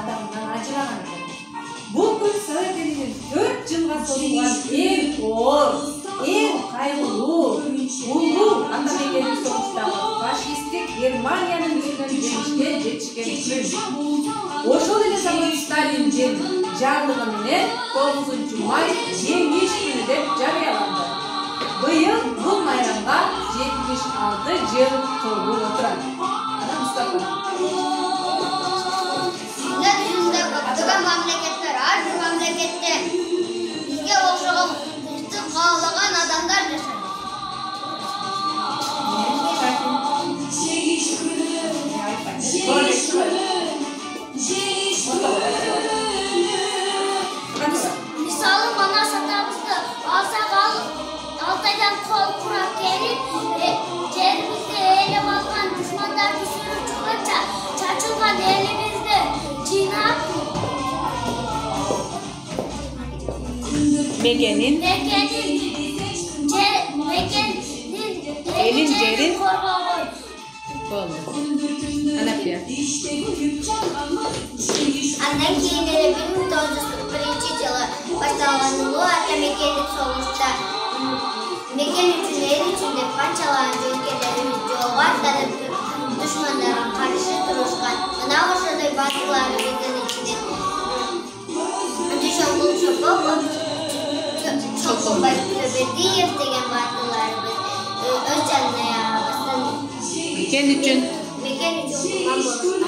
адамдан ажыраган экен. Бул күн Совет элинин 4 жылга созулган эң оор, эң кайгылуу, улуу атамекендик согуштагы фашисттик Германиянын үстүнөн жеңишке жетишкен күн. Ошол эле самолет Сталиндин жарлыгы менен 9 май жеңиш күнү деп жарыяланды. Быйыл бул майрамга 76 жыл толуп отурат. Мустафа. Көптөгөн мамлекеттер, ар бир мамлекетте бизге окшогон тынчтык каалаган адамдар жашайт. Мисалы Манас атабызды алсак Алтайдан кол курап келип, жерибизди ээлеп алган душмандарды сүрүп чачылган элибизди жыйнап Мекенин элин жерин коргогон болду. Анапия. Андан кийин эле 1941-жылы башталган улуу атамекендик согушта мекен үчүн, эл үчүн деп канчалаган жоокерлерибиз жолго аттанып душмандарга каршы турушкан. Мына ошондой батырларыбыздын ичинен Чолпонбай Төбөдиев деген батырларыбыз өз жанын аябастан Мекен үчүн курган болушкан.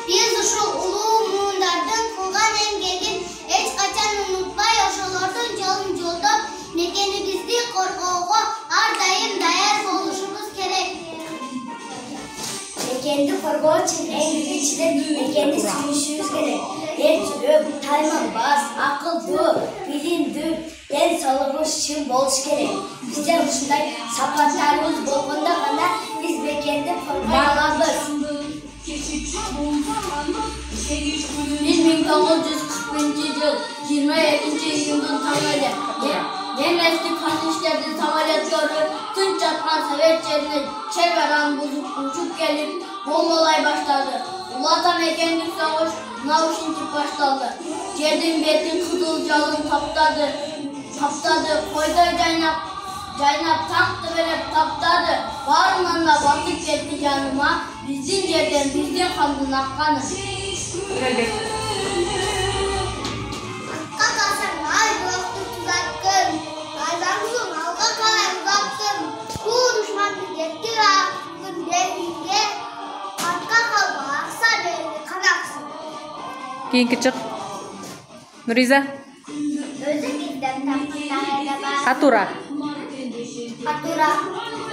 Биз ушул улуу муундардын кылган эмгегин эч качан унутпай, ошолордун жолун жолдоп, мекенибизди коргоого ар дайым даяр болушубуз керек. Мекенди коргоо үчүн эң биринчиден мекенди сүйүшүбүз керек. Эл жүрөк, тайманбас, акылдуу, билимдүү, ден соолугубуз чың болуш керек. Бизде ушундай сапаттарыбыз болгондо гана биз мекенди коргой алабыз. 1940-жыл 27-июндун таң эле неместик фашисттердин самолеттору тынч жаткан Совет жерине чебаран бузуп учуп келип болмолай баштады. Улуу атамекендик согуш мына ушинтип башталды. Жердин бетин кызыл жалын таптады, койдой жайнап таң тыбелеп таптады. Баарынан да батып кетти жаныма биздин жерден биздин кандын акканы. Акка калсаң ай булакты тузаттым, айзаңсың алга калай узаттым. Бул душмандын кетти акын дегинге артка калба акса берди канаксың. кийинки чык. Нуриза. Өзүк издеп тапканда да Катура.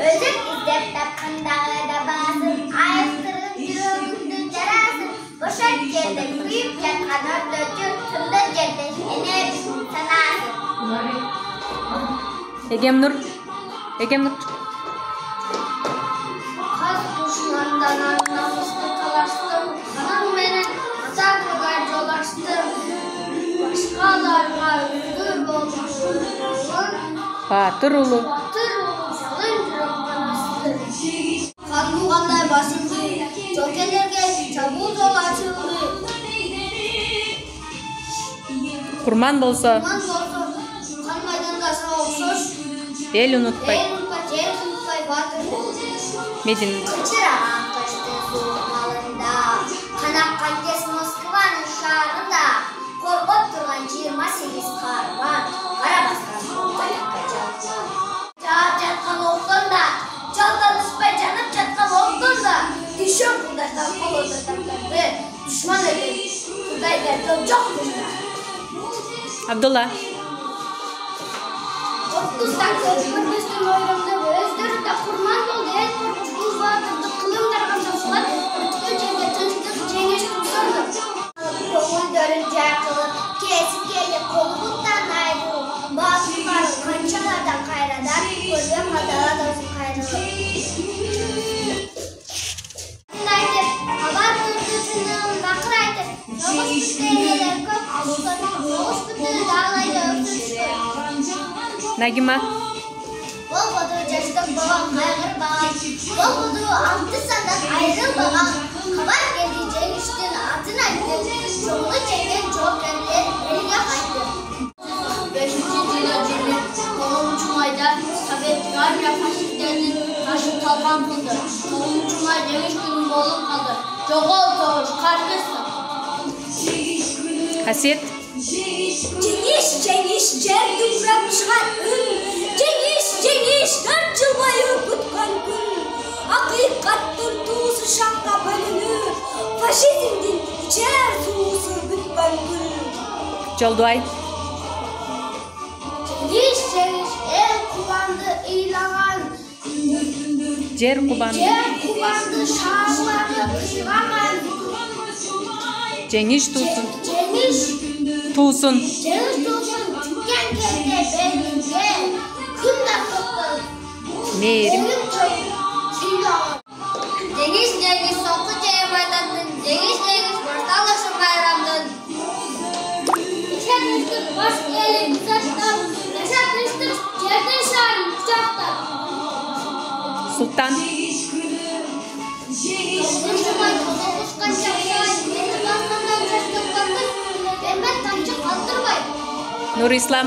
Өзүк издеп тапканда да басып, айыптырып жүрөгүмдүн жарасын. Бошот жерде күйүп жаткан өртөчү, тымды жерде энебизин санасын. Эгемнур. Каз душмандан намысты талаштым, каным менен атакыга жол ачтым. Башкаларга үлгү болмошун Батыр улуу. жалын жүрөктөн асты. Хан кандай басылды, жоокерлерге чабуул жол ачылды. Курман болсо Хан майданда согуш, эл унутпай. батыр болду. Медин. Кычыраган кыштын суук малында, канаккан кез Москванын шаарында, коргоп турган 28 каарман, кара баскан баякка жалган. Жаап жаткан октонда, жалданышпай жанып жаткан октонда, дүйшөн кулдаштан колдо таптарды, душман эле кудайдар жок кылды. Абдулла. Оттуздан көрүнүштүн ойромдо өздөрү да курман болду. Эл коркуч бул батырдык кылымдарган жашылат, өткөн жерде тынчтык жеңиш турсунду. Көңүлдөрүн жай кылып, кесип келип колубуттан айрылып, батырларын канчалардан кайрадан көргөн кадала досун кайрылып. Айтып, кабар турдусунун бакыр айтып, согуш бүтү элелер көп, согуш бүтү дагылайда өксүшкөн. Нагима. Болбоду жаштықпаған қайғырбаған, болбоду алты сандан айрылбаған. Хабар келді жеңіштің атын айтты, жолы жеңген жоғерлер елге қайтты. 5-ші жылы 9-ші майда Советтік армия фашисттердің ташып талған қылды. 9-ші май жеңіс күні болып қалды. Жоғал соғыш, қарғысың. Қасиет. Жеңіс, жер дүмірап шығар үн. Жеңіс, 4 жыл бойы күткен күн. Ақиқаттың туысы шаққа бөліні, фашизмдің içer суысы бүткен күн. Жолдуай. Жеңіс, ел құланды илаған. Жер құбанды. Шағыларды қиғаман. Жеңіс тусын. Жеңіс Тусын. тіккен кезде белгіге. Күн тақықты. Мейірім. Жеңіс, соққы жайы майдандың. Жеңіс, барталышы байрамдың. Yaşatmıştık baş elin saçtan. Yaşatmıştık yerden şarın kucaktan. Sultan. Yaşamayı kuşkan çakşay. Beni basmandan çaştık bakır. Vermez tamcı kaldırmayın. Nur İslam.